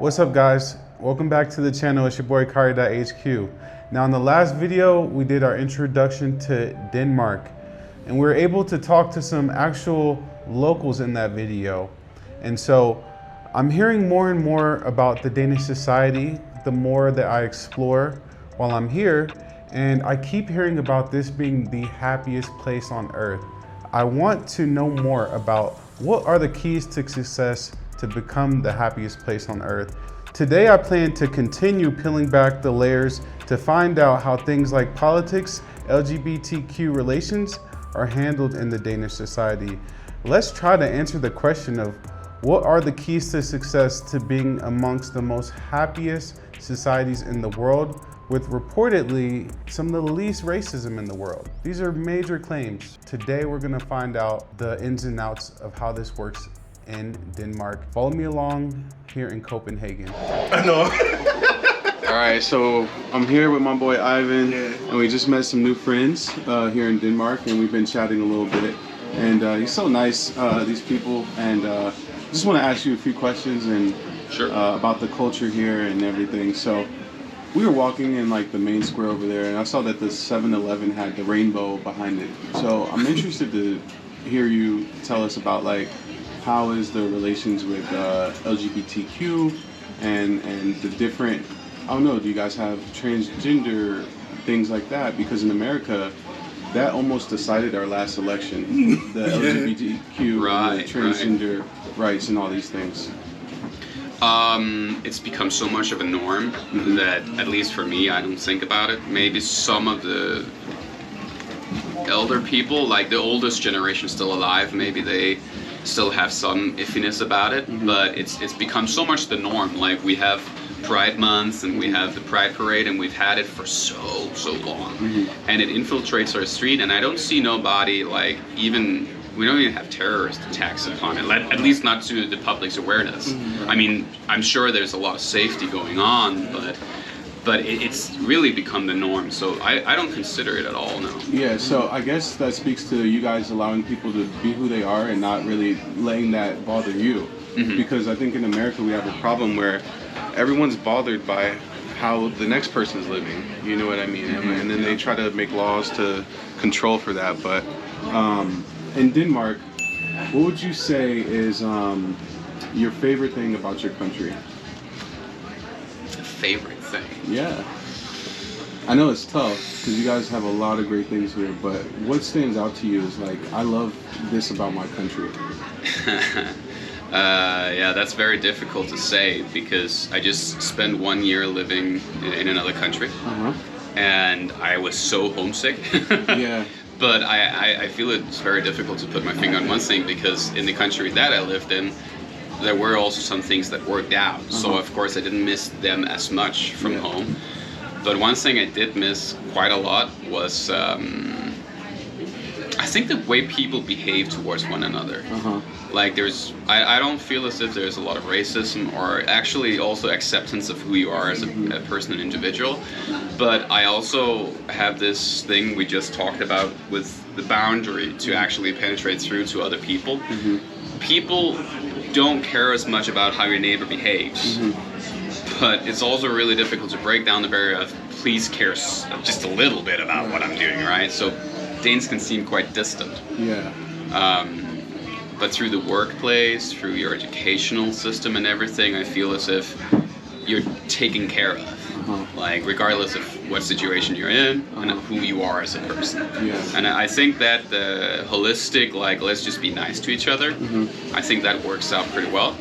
What's up, guys? Welcome back to the channel. It's your boy Kari 𝐥𝐻Q. Now in the last video we did our introduction to Denmark, and we were able to talk to some actual locals in that video. And so I'm hearing more and more about the Danish society the more that I explore while I'm here, and I keep hearing about this being the happiest place on earth. I want to know more about what are the keys to success to become the happiest place on earth. Today I plan to continue peeling back the layers to find out how things like politics, LGBTQ relations are handled in the Danish society. Let's try to answer the question of what are the keys to success to being amongst the most happiest societies in the world, with reportedly some of the least racism in the world. These are major claims. Today we're gonna find out the ins and outs of how this works in Denmark. Follow me along here in Copenhagen. I know. All right, so I'm here with my boy Ivan, and we just met some new friends here in Denmark, and we've been chatting a little bit. And he's so nice, these people, and just want to ask you a few questions and about the culture here and everything. So we were walking in like the main square over there, and I saw that the 7-Eleven had the rainbow behind it. So I'm interested to hear you tell us about like how is the relations with LGBTQ and the different, I don't know, do you guys have transgender things like that? Because in America, that almost decided our last election, the LGBTQ, the transgender rights and all these things. It's become so much of a norm that, at least for me, I don't think about it. Maybe some of the elder people, like the oldest generation still alive, maybe they still have some iffiness about it, but it's become so much the norm. Like we have Pride Month and we have the Pride Parade, and we've had it for so long, and it infiltrates our street, and I don't see nobody like we don't even have terrorist attacks upon it, at least not to the public's awareness. I mean, I'm sure there's a lot of safety going on, but it's really become the norm, so I don't consider it at all, no. Yeah, so I guess that speaks to you guys allowing people to be who they are and not really letting that bother you. Because I think in America we have a problem where everyone's bothered by how the next person is living, you know what I mean? And then they try to make laws to control for that. But in Denmark, what would you say is your favorite thing about your country? Favorite thing? Yeah. I know it's tough because you guys have a lot of great things here, but what stands out to you is like, I love this about my country? Yeah, that's very difficult to say because I just spent 1 year living in another country, and I was so homesick. Yeah. But I feel it's very difficult to put my finger on one thing, because in the country that I lived in, there were also some things that worked out. So of course I didn't miss them as much from home. But one thing I did miss quite a lot was I think the way people behave towards one another. Like I don't feel as if there's a lot of racism, or actually also acceptance of who you are as a person, an individual. But I also have this thing we just talked about with the boundary to actually penetrate through to other people. People don't care as much about how your neighbor behaves. But it's also really difficult to break down the barrier of please care just a little bit about what I'm doing, right? So Danes can seem quite distant. Yeah. But through the workplace, through your educational system and everything, I feel as if you're taken care of. Like regardless of what situation you're in and who you are as a person. And I think that the holistic, like, let's just be nice to each other, I think that works out pretty well.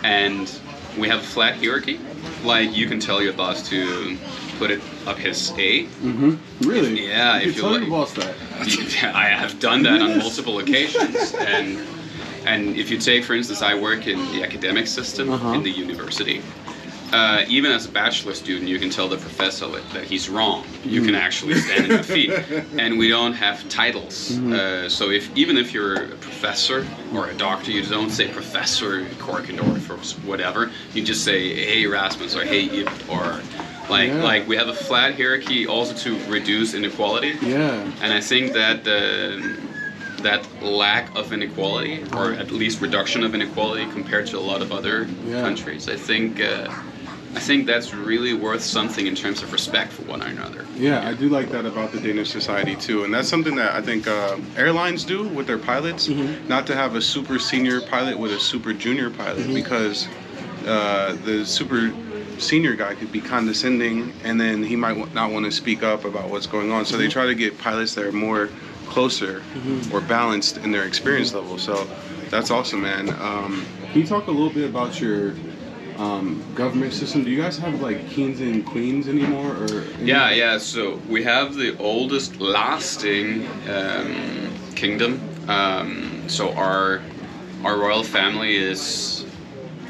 And we have a flat hierarchy. Like, you can tell your boss to put it up his A. Really? Yeah. You can tell your boss that? I have done that on multiple occasions. And if you take, for instance, I work in the academic system in the university. Even as a bachelor student, you can tell the professor that he's wrong. You can actually stand on your feet. And we don't have titles. So even if you're a professor or a doctor, you don't say Professor Korkendorf or whatever. You just say, hey Rasmus, or hey Ip, or like we have a flat hierarchy also to reduce inequality. And I think that that lack of inequality, or at least reduction of inequality compared to a lot of other countries. I think that's really worth something in terms of respect for one another. Yeah, I do like that about the Danish society too, and that's something that I think airlines do with their pilots. Not to have a super senior pilot with a super junior pilot, because the super senior guy could be condescending, and then he might not want to speak up about what's going on. So they try to get pilots that are more closer or balanced in their experience level. So that's awesome, man. Can you talk a little bit about your government system? Do you guys have like kings and queens anymore? Or yeah. So we have the oldest lasting kingdom. So our royal family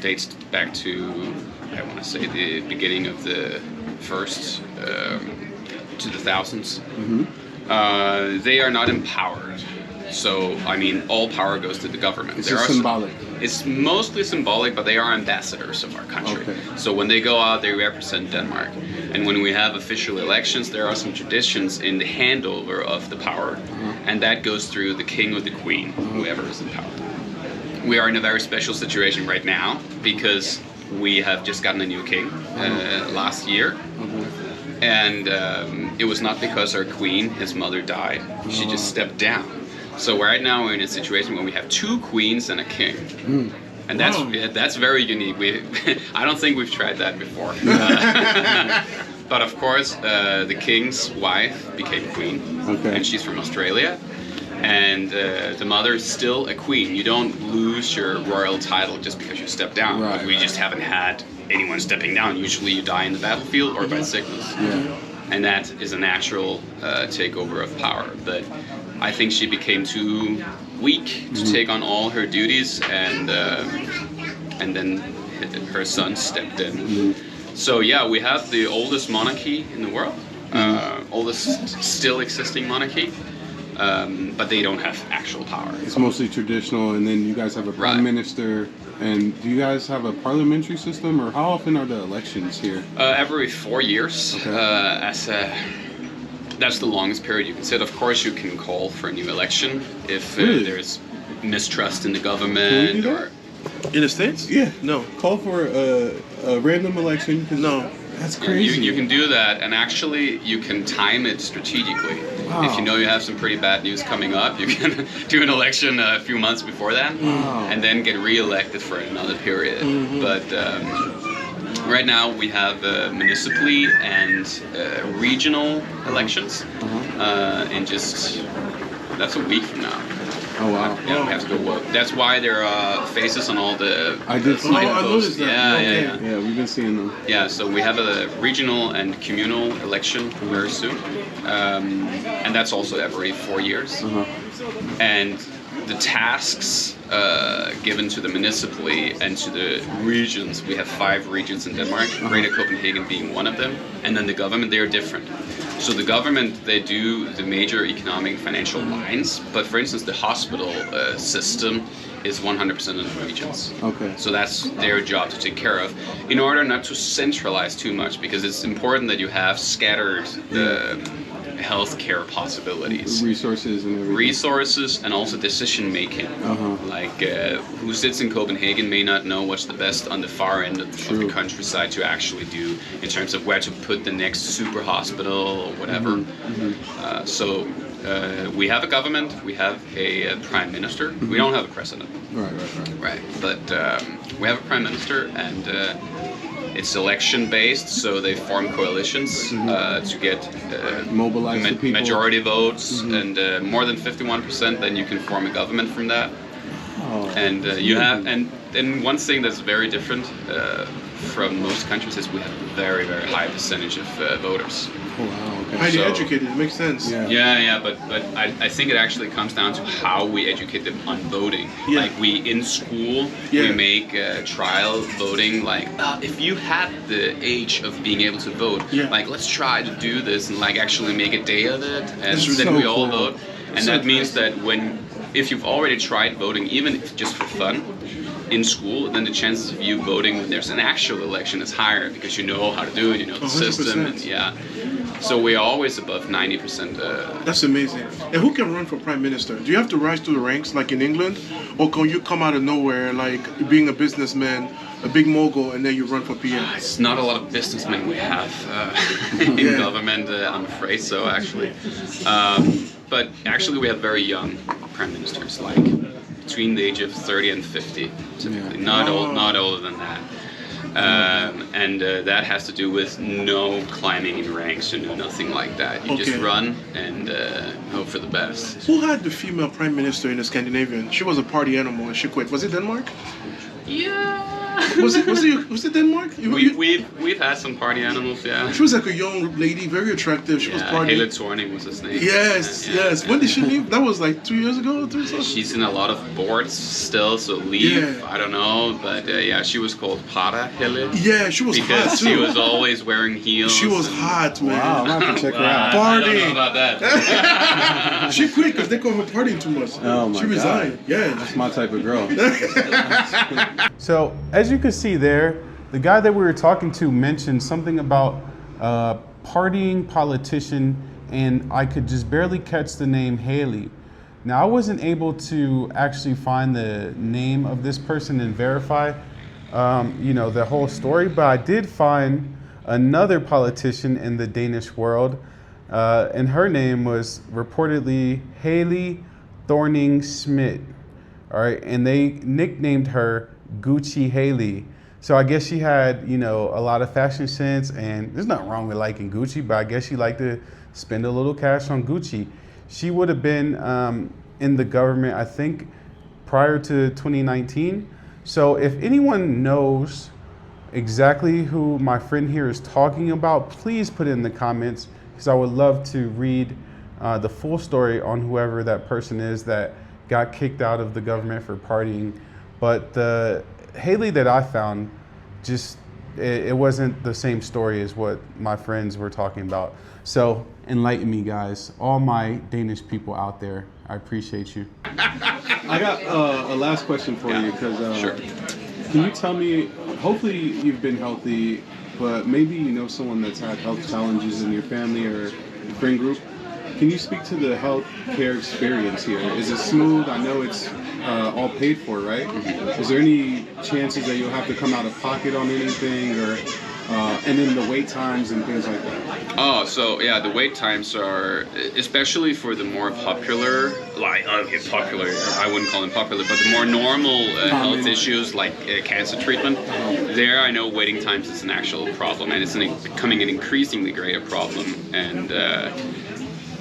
dates back to, I want to say, the beginning of the first to the thousands. They are not empowered. So, I mean, all power goes to the government. It's just symbolic. It's mostly symbolic, but they are ambassadors of our country. Okay. So when they go out, they represent Denmark. And when we have official elections, there are some traditions in the handover of the power. And that goes through the king or the queen, whoever is in power. We are in a very special situation right now because we have just gotten a new king last year. And it was not because our queen, his mother, died. She just stepped down. So right now we're in a situation where we have two queens and a king, and that's very unique. I don't think we've tried that before. But of course, the king's wife became queen, and she's from Australia. And the mother is still a queen. You don't lose your royal title just because you step down. But we just haven't had anyone stepping down. Usually you die in the battlefield or by sickness. And that is a natural takeover of power. But I think she became too weak to take on all her duties, and then her son stepped in. So yeah, we have the oldest monarchy in the world, oldest still existing monarchy. But they don't have actual power. It's mostly traditional, and then you guys have a prime minister. And do you guys have a parliamentary system, or how often are the elections here? Every 4 years. That's the longest period you can sit. Of course, you can call for a new election if there's mistrust in the government. Can we do that? In the States? Yeah. No. Call for a random election. No. That's crazy. You can do that, and actually you can time it strategically. Wow. If you know you have some pretty bad news coming up, you can do an election a few months before that, and then get re-elected for another period. But right now we have municipally and regional elections in just, that's a week from now. Oh wow! Yeah, we have to go work. That's why there are faces on all the. I did see. I noticed that. Yeah, we've been seeing them. Yeah, so we have a regional and communal election very soon, and that's also every 4 years. And the tasks given to the municipally and to the regions, we have 5 regions in Denmark, Greater Copenhagen being one of them, and then the government, they are different. So the government, they do the major economic and financial lines, but for instance, the hospital system is 100% in the regions. Okay. So that's their job to take care of, in order not to centralize too much, because it's important that you have scattered healthcare possibilities, resources and everything. Resources and also decision making. Like who sits in Copenhagen may not know what's the best on the far end of the countryside to actually do in terms of where to put the next super hospital or whatever. So we have a government, we have a prime minister. We don't have a president. Right. But we have a prime minister, and it's election based, so they form coalitions to get mobilize the people. Majority votes, and more than 51%. Then you can form a government from that. And you have, and one thing that's very different from most countries is we have a very, very high percentage of voters. Oh, wow, okay. Highly educated, it makes sense. But I think it actually comes down to how we educate them on voting. Like we in school, we make trial voting. Like if you had the age of being able to vote, like let's try to do this and like actually make a day of it, and then we all vote. And that means that if you've already tried voting, even if just for fun, in school, then the chances of you voting when there's an actual election is higher because you know how to do it, you know the system, and So we're always above 90%. That's amazing. And who can run for prime minister? Do you have to rise through the ranks like in England, or can you come out of nowhere like being a businessman, a big mogul, and then you run for PM? It's not a lot of businessmen we have in government, I'm afraid so, actually. But actually we have very young prime ministers, like between the age of 30 and 50, typically. Not older than that. And that has to do with no climbing in ranks or nothing like that. You just run and hope for the best. Who had the female prime minister in the Scandinavian? She was a party animal and she quit. Was it Denmark? Yeah. Was it Denmark? We've had some party animals, yeah. She was like a young lady, very attractive. She was partying. 𝐦𝐤𝐤𝐿 was his name. Yes. When did she leave? That was like 2 years ago, 3 years ago. She's in a lot of boards still, so leave, I don't know. But yeah, she was called 𝐸𝐸. Yeah, she was hot too. Because she was always wearing heels. She was hot, man. Wow, I'm gonna have to check her out. I don't know about that. She quit because they called her partying too much. Oh my She resigned. God. Yeah. That's my type of girl. So as you can see there, the guy that we were talking to mentioned something about partying politician, and I could just barely catch the name Haley. Now I wasn't able to actually find the name of this person and verify, the whole story, but I did find another politician in the Danish world, and her name was reportedly Helle Thorning-Schmidt. All right, and they nicknamed her Gucci Haley. So I guess she had, a lot of fashion sense, and there's nothing wrong with liking Gucci, but I guess she liked to spend a little cash on Gucci. She would have been in the government, I think, prior to 2019. So if anyone knows exactly who my friend here is talking about, please put it in the comments, because I would love to read the full story on whoever that person is that got kicked out of the government for partying. But the Haley that I found, it wasn't the same story as what my friends were talking about. So enlighten me, guys. All my Danish people out there, I appreciate you. I got a last question for you, because Sure. can you tell me, hopefully you've been healthy, but maybe you know someone that's had health challenges in your family or friend group. Can you speak to the health care experience here? Is it smooth? I know it's all paid for, right? Is there any chances that you'll have to come out of pocket on anything, or and then the wait times and things like that? Oh, so yeah, the wait times are, especially for the more popular, popular, I wouldn't call them popular, but the more normal health issues like cancer treatment, there I know waiting times is an actual problem, and it's becoming an increasingly greater problem. And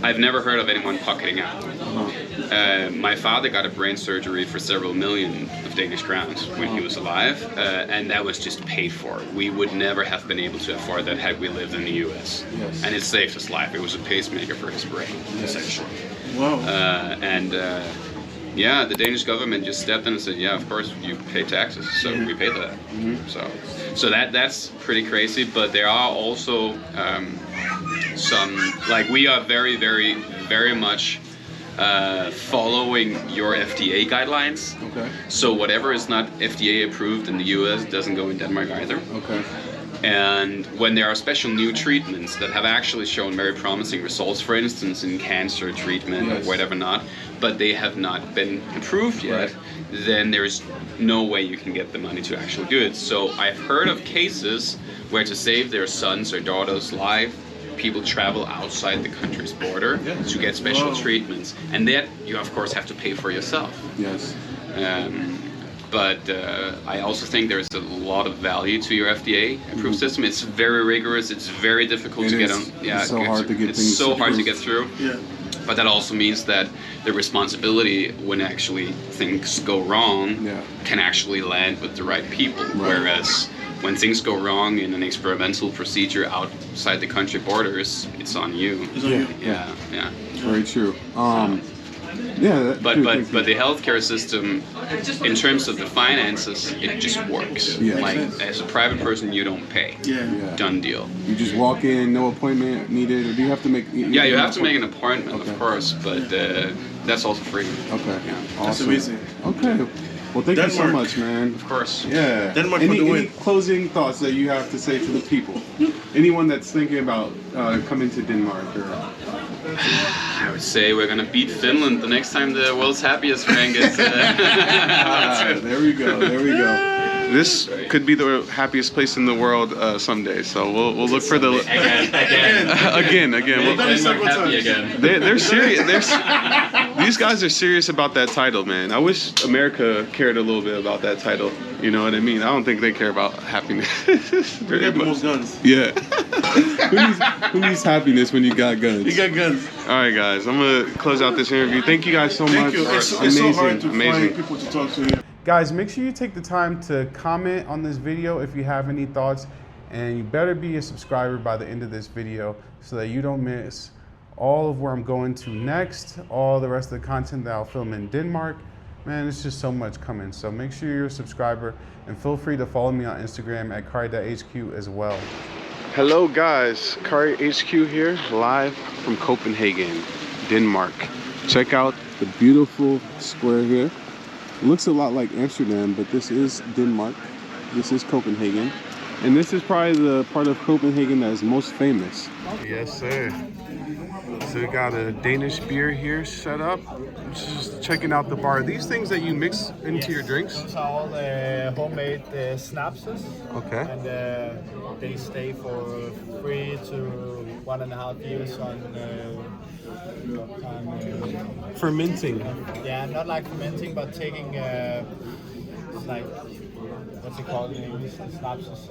I've never heard of anyone pocketing out. My father got a brain surgery for several million of Danish crowns when he was alive, and that was just paid for. We would never have been able to afford that had we lived in the US. Yes. And it saved his life. It was a pacemaker for his brain, essentially. Wow. Yeah, the Danish government just stepped in and said, yeah, of course, you pay taxes, so we pay that. So that's pretty crazy, but there are also we are very, very, very much following your FDA guidelines. Okay. So whatever is not FDA approved in the US doesn't go in Denmark either. Okay. And when there are special new treatments that have actually shown very promising results, for instance, in cancer treatment or whatever not, but they have not been approved yet, then there's no way you can get the money to actually do it. So I've heard of cases where to save their son's or daughter's life, people travel outside the country's border to get special treatments. And that you, of course, have to pay for yourself. Yes. But I also think there's a lot of value to your FDA-approved system. It's very rigorous. It's very difficult to get on. Yeah, it's so hard to get things so hard to approved. get through. Yeah. But that also means that the responsibility when actually things go wrong can actually land with the right people. Whereas when things go wrong in an experimental procedure outside the country borders, it's on you. It's on you. Yeah. Very true. But the healthcare system, in terms of the finances, it just works. Yeah. Like as a private person, you don't pay. Yeah. Done deal. You just walk in, no appointment needed, or do you have to make? Yeah, you have to make an appointment, of course, but that's also free. Okay. Yeah. Awesome. That's amazing. Okay. Well, thank you so Denmark. much, man. Of course. Yeah. Denmark for the Any win. closing thoughts that you have to say to the people? Anyone that's thinking about coming to Denmark? Or... I would say we're gonna beat Finland the next time the world's happiest rank is. There we go. There we go. This could be the happiest place in the world someday. So we'll look for the again. They're serious. These guys are serious about that title, man. I wish America cared a little bit about that title. You know what I mean? I don't think they care about happiness. We got the most guns. Yeah. who needs happiness when you got guns? You got guns. All right, guys. I'm gonna close out this interview. Thank you guys so much. Thank you. It's so hard to find people to talk to here. Guys, make sure you take the time to comment on this video if you have any thoughts, and you better be a subscriber by the end of this video so that you don't miss all of where I'm going to next, all the rest of the content that I'll film in Denmark. Man, it's just so much coming. So make sure you're a subscriber, and feel free to follow me on Instagram at 𝐦𝐨𝐬𝐻𝐿 as well. Hello guys, 𝐦𝐨𝐬𝐻𝐿 here, live from Copenhagen, Denmark. Check out the beautiful square here. It looks a lot like Amsterdam, but this is Denmark. This is Copenhagen. And this is probably the part of Copenhagen that is most famous. Yes, sir. So we got a Danish beer here set up. Just checking out the bar. These things that you mix into your drinks? Those are all homemade snapses. Okay. And they stay for 3 to 1.5 years on Fermenting. yeah, not like fermenting, but taking like what's it called in English? Snapses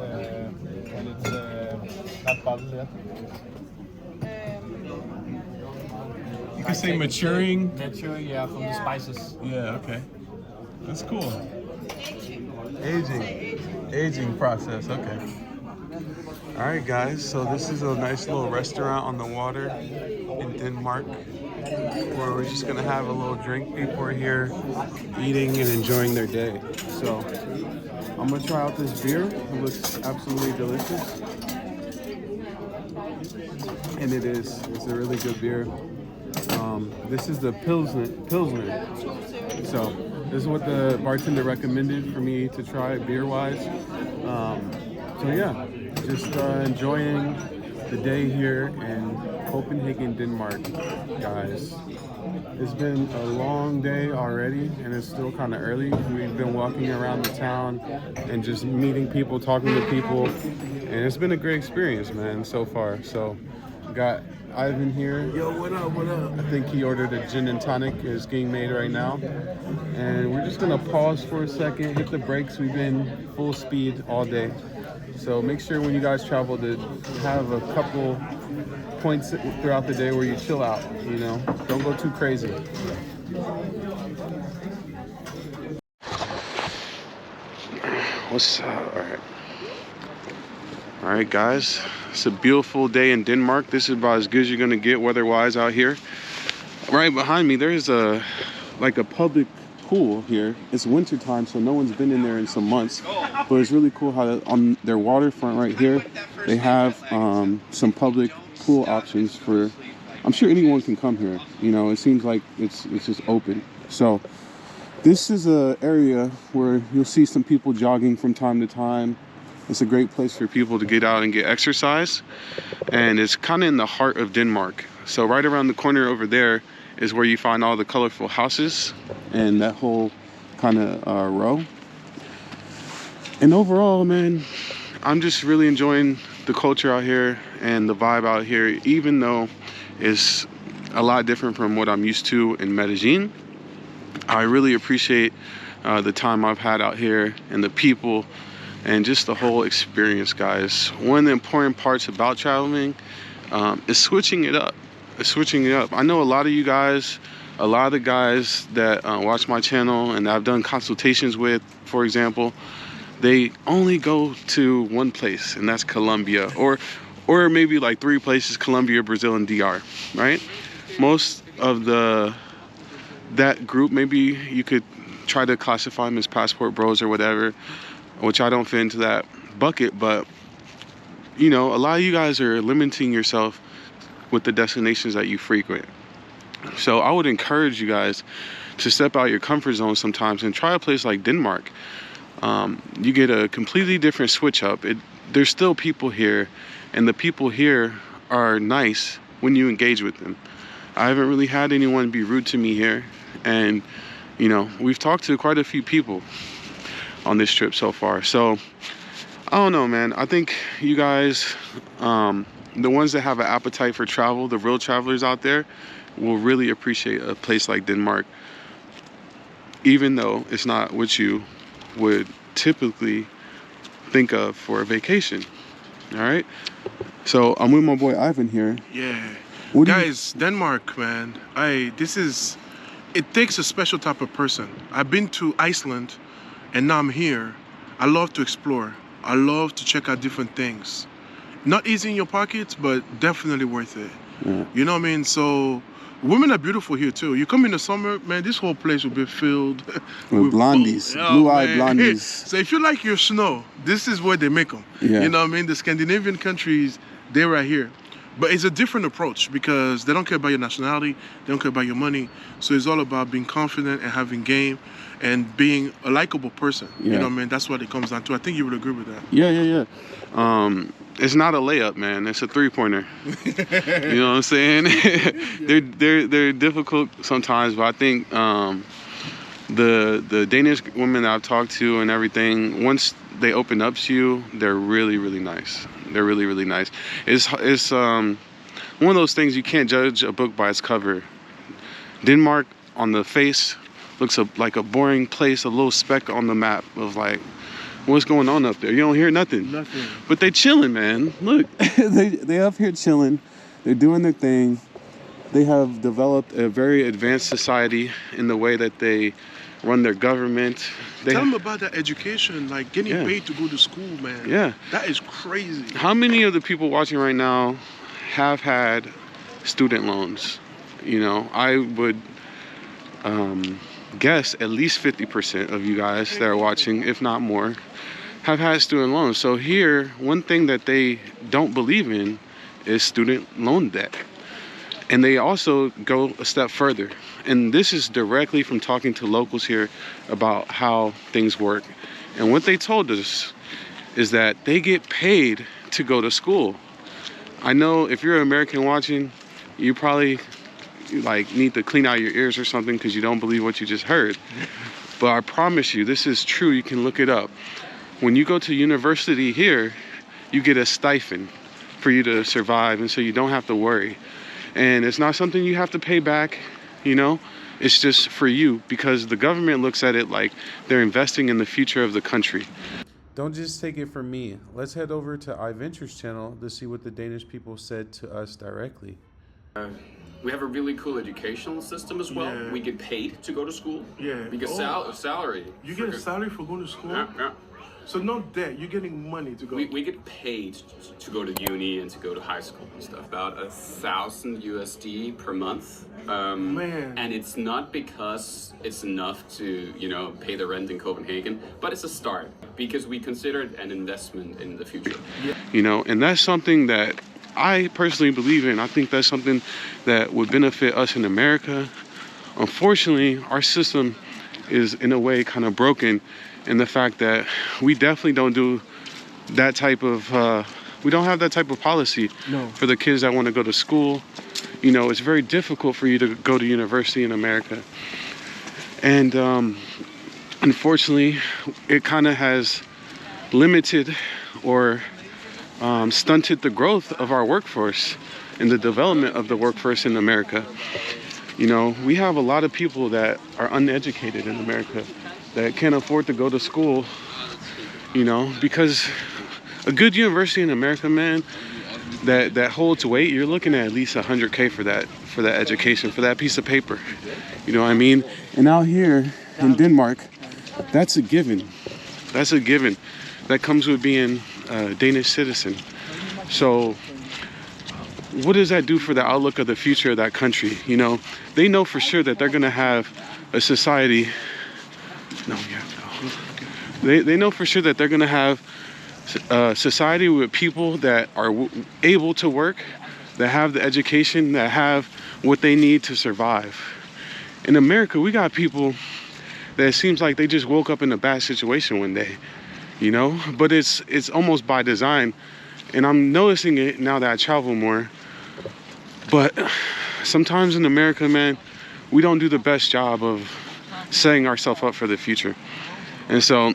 when it's not bottled yet. You can say maturing. Maturing, yeah, from the spices. Yeah, okay. That's cool. Aging process, okay. All right, guys, so this is a nice little restaurant on the water in Denmark where we're just gonna have a little drink. People are here eating and enjoying their day. So I'm gonna try out this beer. It looks absolutely delicious. And it is. It's a really good beer. This is the Pilsner. So this is what the bartender recommended for me to try beer-wise. So yeah, just enjoying the day here in Copenhagen, Denmark, guys. It's been a long day already, and it's still kind of early. We've been walking around the town and just meeting people, talking to people, and it's been a great experience, man, so far. So got Ivan here. Yo, what up, what up? I think he ordered a gin and tonic. It's getting made right now. And we're just gonna pause for a second, hit the brakes. We've been full speed all day. So make sure when you guys travel to have a couple points throughout the day where you chill out, you know? Don't go too crazy. What's up? All right, guys. It's a beautiful day in Denmark. This is about as good as you're gonna get weather-wise out here. Right behind me, there's a public pool here. It's winter time, so no one's been in there in some months. But it's really cool how on their waterfront right here, they have some public pool options for. I'm sure anyone can come here. You know, it seems like it's just open. So this is a area where you'll see some people jogging from time to time. It's a great place for people to get out and get exercise. And it's kind of in the heart of Denmark. So right around the corner over there is where you find all the colorful houses and that whole kind of row. And overall, man, I'm just really enjoying the culture out here and the vibe out here, even though it's a lot different from what I'm used to in Medellin. I really appreciate the time I've had out here and the people and just the whole experience, guys. One of the important parts about traveling is switching it up. I know a lot of you guys, a lot of the guys that watch my channel and I've done consultations with, for example, they only go to one place, and that's Colombia, or maybe like 3 places: Colombia, Brazil, and DR, right? Most of that group, maybe you could try to classify them as passport bros or whatever, which I don't fit into that bucket. But you know, a lot of you guys are limiting yourself with the destinations that you frequent. So I would encourage you guys to step out your comfort zone sometimes and try a place like Denmark. You get a completely different switch up. There's still people here, and the people here are nice when you engage with them. I haven't really had anyone be rude to me here, and you know, we've talked to quite a few people on this trip so far. So I don't know, man. I think you guys, the ones that have an appetite for travel, the real travelers out there, will really appreciate a place like Denmark, even though it's not what you would typically think of for a vacation. All right, so I'm with my boy Ivan here. Yeah, guys, Denmark, man. It takes a special type of person. I've been to Iceland, and now I'm here. I love to explore. I love to check out different things. Not easy in your pockets, but definitely worth it. Yeah. You know what I mean? So women are beautiful here too. You come in the summer, man, this whole place will be filled with blondies, blue-eyed blondies. So if you like your snow, this is where they make them. Yeah. You know what I mean? The Scandinavian countries, they're right here. But it's a different approach because they don't care about your nationality, they don't care about your money. So it's all about being confident and having game and being a likable person. Yeah. You know what I mean? That's what it comes down to. I think you would agree with that. Yeah. It's not a layup, man. It's a three-pointer. You know what I'm saying? they're difficult sometimes, but I think the Danish women that I've talked to and everything, once they open up to you, they're really, really nice. They're really, really nice. It's one of those things you can't judge a book by its cover. Denmark on the face looks like a boring place, a little speck on the map of like, what's going on up there? You don't hear nothing. Nothing. But they chilling, man. Look, they up here chilling. They're doing their thing. They have developed a very advanced society in the way that they run their government. Tell them about that education, like getting paid to go to school, man. Yeah. That is crazy. How many of the people watching right now have had student loans? You know, I would guess at least 50% of you guys that are watching, if not more, have had student loans. So here, one thing that they don't believe in is student loan debt. And they also go a step further. And this is directly from talking to locals here about how things work. And what they told us is that they get paid to go to school. I know if you're an American watching, you probably like need to clean out your ears or something because you don't believe what you just heard. But I promise you, this is true. You can look it up. When you go to university here, you get a stipend for you to survive, and so you don't have to worry. And it's not something you have to pay back, you know? It's just for you because the government looks at it like they're investing in the future of the country. Don't just take it from me. Let's head over to 𝐸𝐴𝐵𝑉𝑒𝑛𝑡𝑢𝑟's channel to see what the Danish people said to us directly. We have a really cool educational system as well. Yeah. We get paid to go to school. Yeah. Because salary. You get a salary for going to school? Yeah. So not debt, you're getting money to go. We get paid to go to uni and to go to high school and stuff. About $1,000 per month. Man. And it's not because it's enough to, you know, pay the rent in Copenhagen, but it's a start because we consider it an investment in the future. Yeah. You know, and that's something that I personally believe in. I think that's something that would benefit us in America. Unfortunately, our system is in a way kind of broken in the fact that we definitely don't do that type of, we don't have that type of policy for the kids that want to go to school. You know, it's very difficult for you to go to university in America. And unfortunately, it kind of has limited or stunted the growth of our workforce and the development of the workforce in America. You know, we have a lot of people that are uneducated in America that can't afford to go to school, you know, because a good university in America, man, that holds weight, you're looking at least $100K for that education, for that piece of paper. You know what I mean? And out here in Denmark, that's a given. That's a given. That comes with being a Danish citizen. So what does that do for the outlook of the future of that country? You know, they know for sure that they're gonna have a society. They know for sure that they're gonna have a society with people that are able to work, that have the education, that have what they need to survive. In America, we got people that it seems like they just woke up in a bad situation one day, you know? But it's almost by design. And I'm noticing it now that I travel more. But sometimes in America, man, we don't do the best job of setting ourselves up for the future. And so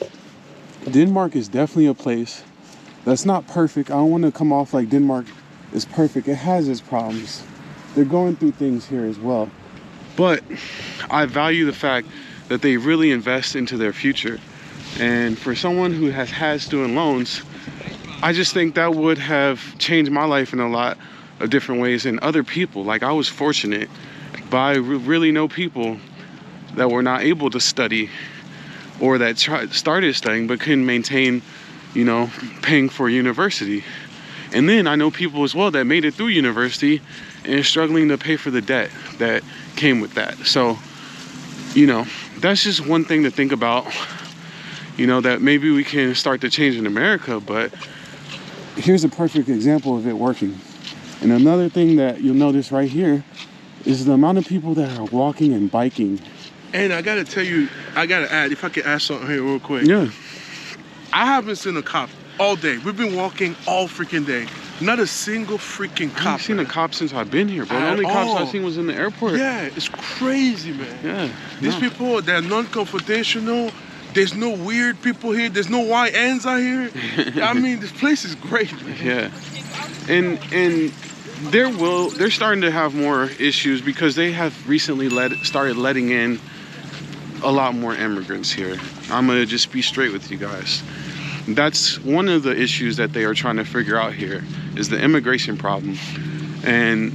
Denmark is definitely a place that's not perfect. I don't want to come off like Denmark is perfect. It has its problems. They're going through things here as well. But I value the fact that they really invest into their future. And for someone who has had student loans, I just think that would have changed my life in a lot of different ways. And other people, like I was fortunate, but I really know people that were not able to study or that started studying but couldn't maintain, you know, paying for university. And then I know people as well that made it through university and are struggling to pay for the debt that came with that. So, you know, that's just one thing to think about, you know, that maybe we can start to change in America. But here's a perfect example of it working. And another thing that you'll notice right here is the amount of people that are walking and biking. And I gotta tell you, I gotta add, if I could add something here real quick. Yeah. I haven't seen a cop all day. We've been walking all freaking day. Not a single freaking cop. I haven't seen a cop since I've been here, bro. The only cops I've seen was in the airport. Yeah, it's crazy, man. Yeah. These people, they're non-confrontational. There's no weird people here. There's no YNs out here. I mean, this place is great, man. Yeah. And they're starting to have more issues because they have recently started letting in a lot more immigrants here. I'm gonna just be straight with you guys. That's one of the issues that they are trying to figure out here, is the immigration problem. And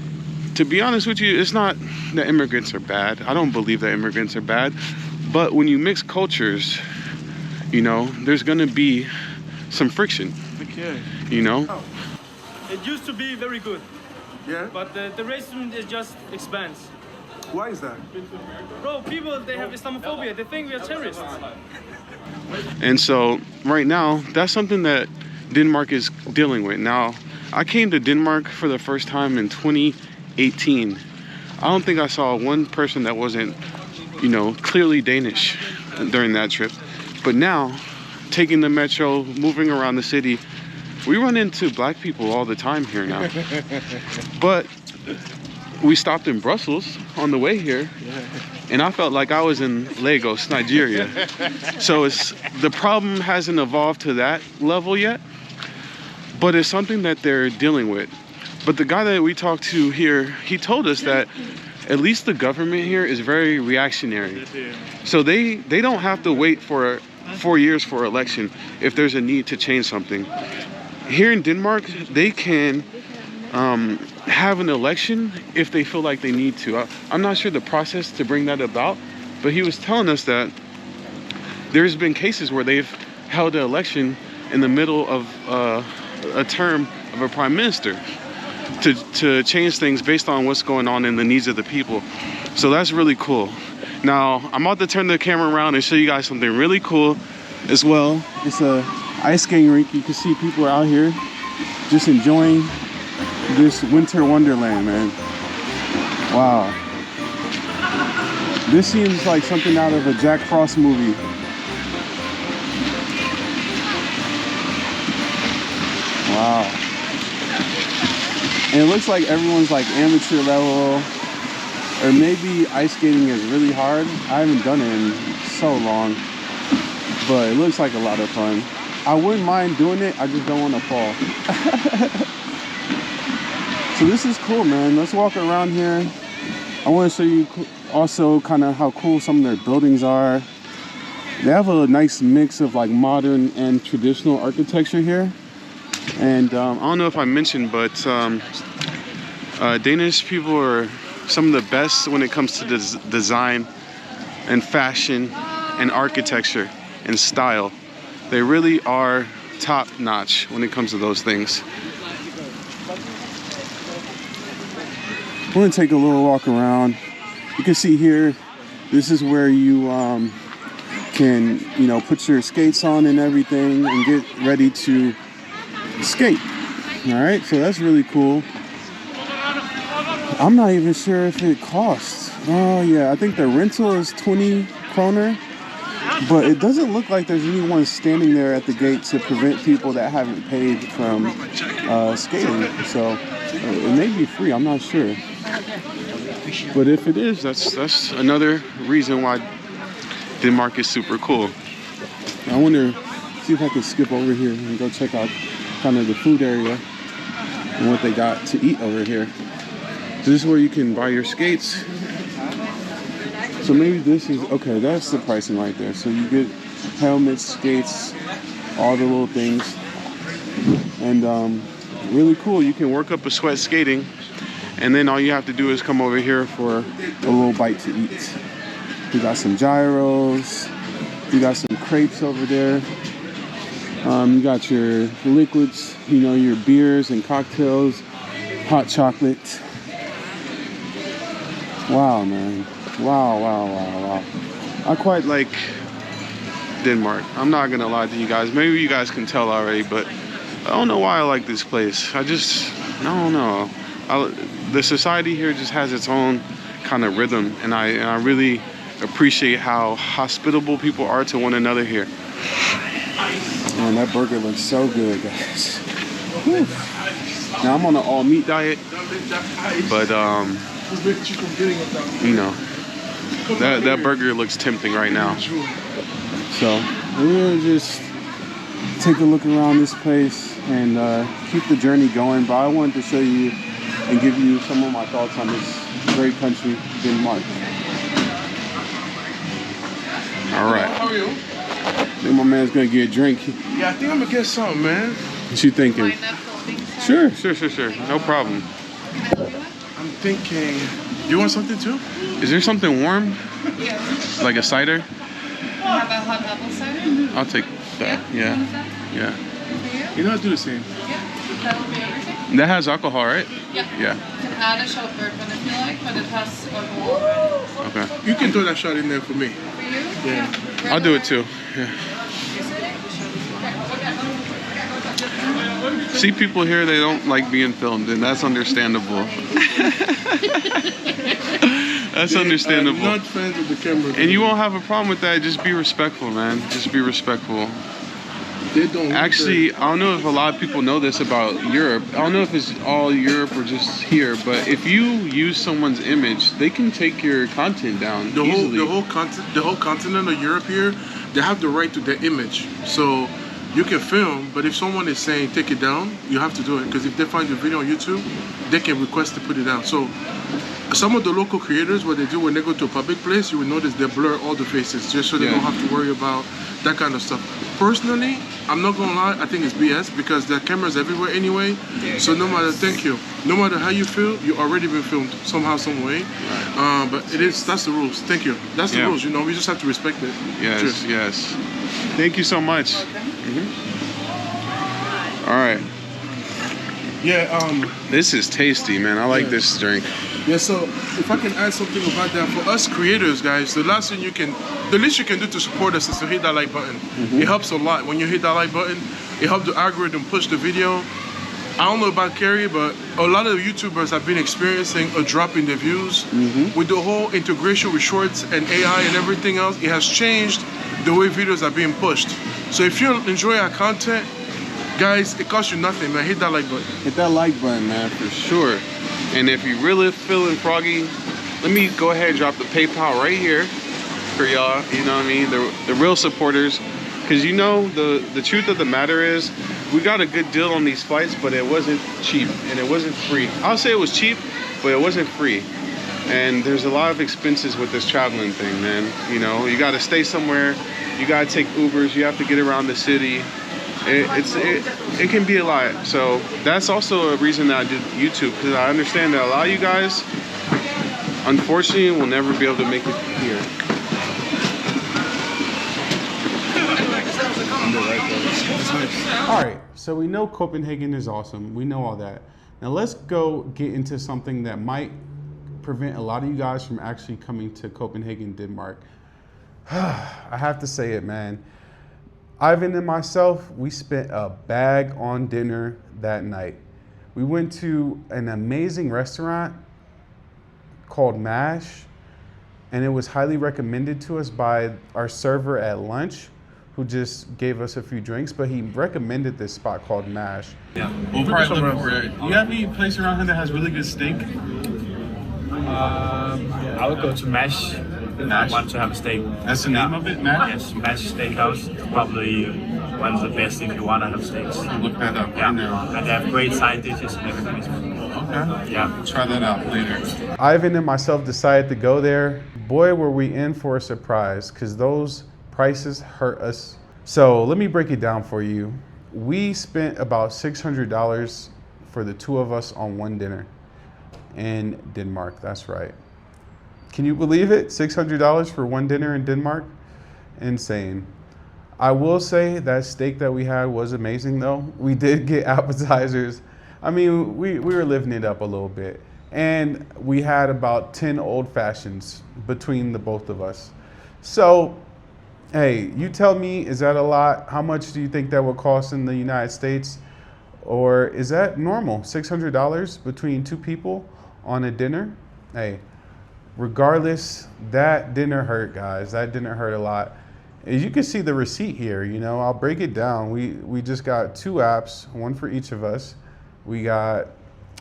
to be honest with you, it's not that immigrants are bad. I don't believe that immigrants are bad. But when you mix cultures, you know, there's gonna be some friction. Okay. You know? It used to be very good. Yeah? But the racism is just expands. Why is that? Bro, people, they have Islamophobia. They think we are terrorists. And so right now, that's something that Denmark is dealing with. Now, I came to Denmark for the first time in 2018. I don't think I saw one person that wasn't, you know, clearly Danish during that trip. But now, taking the metro, moving around the city, we run into black people all the time here now. But we stopped in Brussels on the way here, and I felt like I was in Lagos, Nigeria. So the problem hasn't evolved to that level yet, but it's something that they're dealing with. But the guy that we talked to here, he told us that at least the government here is very reactionary. So they don't have to wait for 4 years for election if there's a need to change something. Here in Denmark, they can have an election if they feel like they need to. I'm not sure the process to bring that about, but he was telling us that there's been cases where they've held an election in the middle of a term of a prime minister to change things based on what's going on and the needs of the people. So that's really cool. Now, I'm about to turn the camera around and show you guys something really cool as well. It's a ice skating rink. You can see people are out here just enjoying this winter wonderland, man. Wow. This seems like something out of a Jack Frost movie. Wow. And it looks like everyone's like amateur level, or maybe ice skating is really hard. I haven't done it in so long, but it looks like a lot of fun. I wouldn't mind doing it, I just don't want to fall. So this is cool, man. Let's walk around here. I want to show you also kind of how cool some of their buildings are. They have a nice mix of like modern and traditional architecture here. And I don't know if I mentioned, but Danish people are some of the best when it comes to design and fashion and architecture and style. They really are top notch when it comes to those things. I'm gonna take a little walk around. You can see here, this is where you can, you know, put your skates on and everything and get ready to skate. All right, so that's really cool. I'm not even sure if it costs Oh yeah, I think the rental is 20 kroner, but it doesn't look like there's anyone standing there at the gate to prevent people that haven't paid from skating. So it may be free, I'm not sure. But if it is, that's another reason why Denmark is super cool. I wonder, see if I can skip over here and go check out kind of the food area and what they got to eat over here. So this is where you can buy your skates. So maybe this is, okay, that's the pricing right there. So you get helmets, skates, all the little things. And really cool, you can work up a sweat skating, and then all you have to do is come over here for a little bite to eat. We got some gyros, we got some crepes over there. You got your liquids, you know, your beers and cocktails, hot chocolate. Wow, man. Wow. I quite like Denmark. I'm not gonna lie to you guys. Maybe you guys can tell already, but I don't know why I like this place. I don't know. The society here just has its own kind of rhythm, and I really appreciate how hospitable people are to one another here. Man, that burger looks so good, guys. Whew. Now I'm on an all meat diet, but you know, that burger looks tempting right now. So we're gonna just take a look around this place and keep the journey going. But I wanted to show you and give you some of my thoughts on this great country, Denmark. All right. How are you? I think my man's gonna get a drink. Yeah, I think I'm gonna get something, man. What you thinking? Sure. No problem. I'm thinking, you want something too? Is there something warm? Yes. Like a cider? Have a hot apple cider? I'll take that. Yeah. You know, I do the same. Yeah. That will be everything? That has alcohol, right? Yeah. Yeah. You can add a shot bourbon if you like, but it has alcohol already. Okay. You can throw that shot in there for me. For you? Yeah. I'll do it too. Yeah. See, people here, they don't like being filmed, and that's understandable. That's understandable. I'm not fans of the camera. And you won't have a problem with that. Just be respectful, man. Just be respectful. They don't. Actually, I don't know if a lot of people know this about Europe. I don't know if it's all Europe or just here, but if you use someone's image, they can take your content down easily. The whole continent of Europe here, they have the right to their image. So you can film, but if someone is saying take it down, you have to do it, because if they find your video on YouTube, they can request to put it down. So some of the local creators, what they do when they go to a public place, you will notice they blur all the faces just so they don't have to worry about that kind of stuff. Personally, I'm not gonna lie, I think it's BS, because there are cameras everywhere anyway. So no matter, thank you, no matter how you feel, you already been filmed somehow, some way. But that's the rules. Thank you. That's the rules. You know, we just have to respect it. Yes, Cheers. yes. Thank you so much. All right. Yeah. This is tasty, man. I like this drink. Yeah, so if I can add something about that, for us creators, guys, the least you can do to support us is to hit that like button. It helps a lot. When you hit that like button, it helps the algorithm push the video. I don't know about Kari, but a lot of YouTubers have been experiencing a drop in their views. With the whole integration with shorts and AI and everything else, it has changed the way videos are being pushed. So if you enjoy our content, guys, it costs you nothing, man. Hit that like button. Hit that like button, man, for sure. And if you really feeling froggy, let me go ahead and drop the PayPal right here for y'all. You know what I mean? The real supporters. Because you know, the truth of the matter is, we got a good deal on these flights, but it wasn't cheap and it wasn't free. I'll say it was cheap, but it wasn't free. And there's a lot of expenses with this traveling thing, man. You know, you got to stay somewhere. You got to take Ubers. You have to get around the city. It can be a lot. So that's also a reason that I did YouTube, because I understand that a lot of you guys, unfortunately, will never be able to make it here. All right, so we know Copenhagen is awesome. We know all that. Now let's go get into something that might prevent a lot of you guys from actually coming to Copenhagen, Denmark. I have to say it, man. Ivan and myself, we spent a bag on dinner that night. We went to an amazing restaurant called MASH. and it was highly recommended to us by our server at lunch, who just gave us a few drinks, but he recommended this spot called MASH. Yeah, we'll probably look for it. You have any place around here that has really good steak? I would go to MASH if I want to have a steak. That's the name of it, MASH? Yes, MASH Steakhouse. It's probably one of the best if you want to have steaks. Look that up right now. And they have great side dishes and everything. Okay. Yeah. Try that out later. Ivan and myself decided to go there. Boy, were we in for a surprise, because those prices hurt us. So let me break it down for you. We spent about $600 for the two of us on one dinner in Denmark. That's right. Can you believe it? $600 for one dinner in Denmark? Insane. I will say that steak that we had was amazing though. We did get appetizers. I mean, we were living it up a little bit. And we had about 10 old fashions between the both of us. So, hey, you tell me, is that a lot? How much do you think that would cost in the United States? Or is that normal? $600 between two people on a dinner? Hey, regardless, that dinner hurt, guys. That dinner hurt a lot. As you can see the receipt here, you know, I'll break it down. We just got 2 apps, one for each of us. We got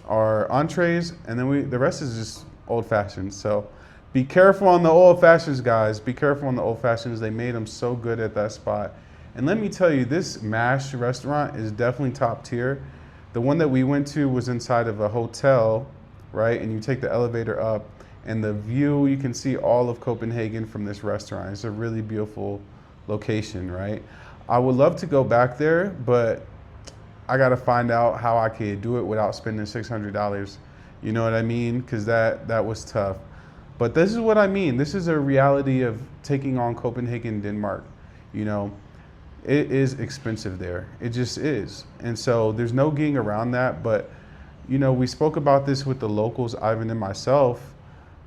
our entrees, and then the rest is just old fashions. So be careful on the old fashions, guys. Be careful on the old fashions. They made them so good at that spot. And let me tell you, this MASH restaurant is definitely top tier. The one that we went to was inside of a hotel, right? And you take the elevator up, and the view, you can see all of Copenhagen from this restaurant. It's a really beautiful location, right? I would love to go back there, but I gotta find out how I could do it without spending $600. You know what I mean? Because that was tough. But this is what I mean. This is a reality of taking on Copenhagen, Denmark. You know, it is expensive there. It just is. And so there's no getting around that. But, you know, we spoke about this with the locals, Ivan and myself.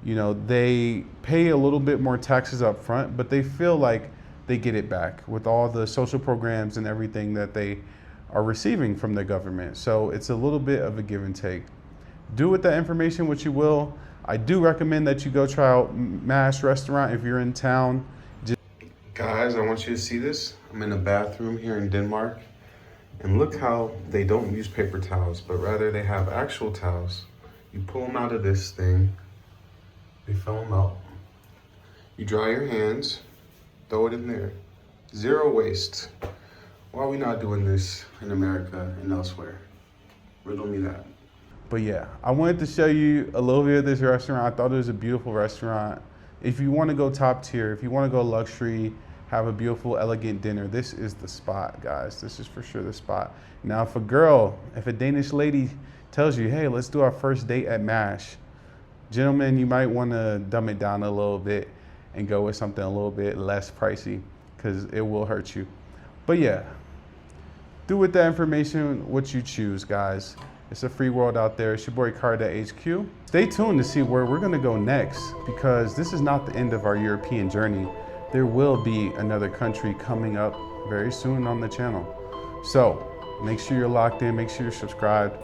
You know, they pay a little bit more taxes up front, but they feel like they get it back with all the social programs and everything that they are receiving from the government. So it's a little bit of a give and take. Do with that information what you will. I do recommend that you go try out MASH restaurant if you're in town. Guys, I want you to see this. I'm in a bathroom here in Denmark, and look how they don't use paper towels, but rather they have actual towels. You pull them out of this thing, they fill them out. You dry your hands, throw it in there. Zero waste. Why are we not doing this in America and elsewhere? Riddle me that. But yeah, I wanted to show you a little bit of this restaurant. I thought it was a beautiful restaurant. If you want to go top tier, if you want to go luxury, have a beautiful, elegant dinner, this is the spot, guys. This is for sure the spot. Now, if a Danish lady tells you, hey, let's do our first date at MASH, gentlemen, you might want to dumb it down a little bit and go with something a little bit less pricey, because it will hurt you. But yeah, do with that information what you choose, guys. It's a free world out there. It's your boy 𝐥𝐤𝐬. Stay tuned to see where we're gonna go next, because this is not the end of our European journey. There will be another country coming up very soon on the channel. So make sure you're locked in, make sure you're subscribed.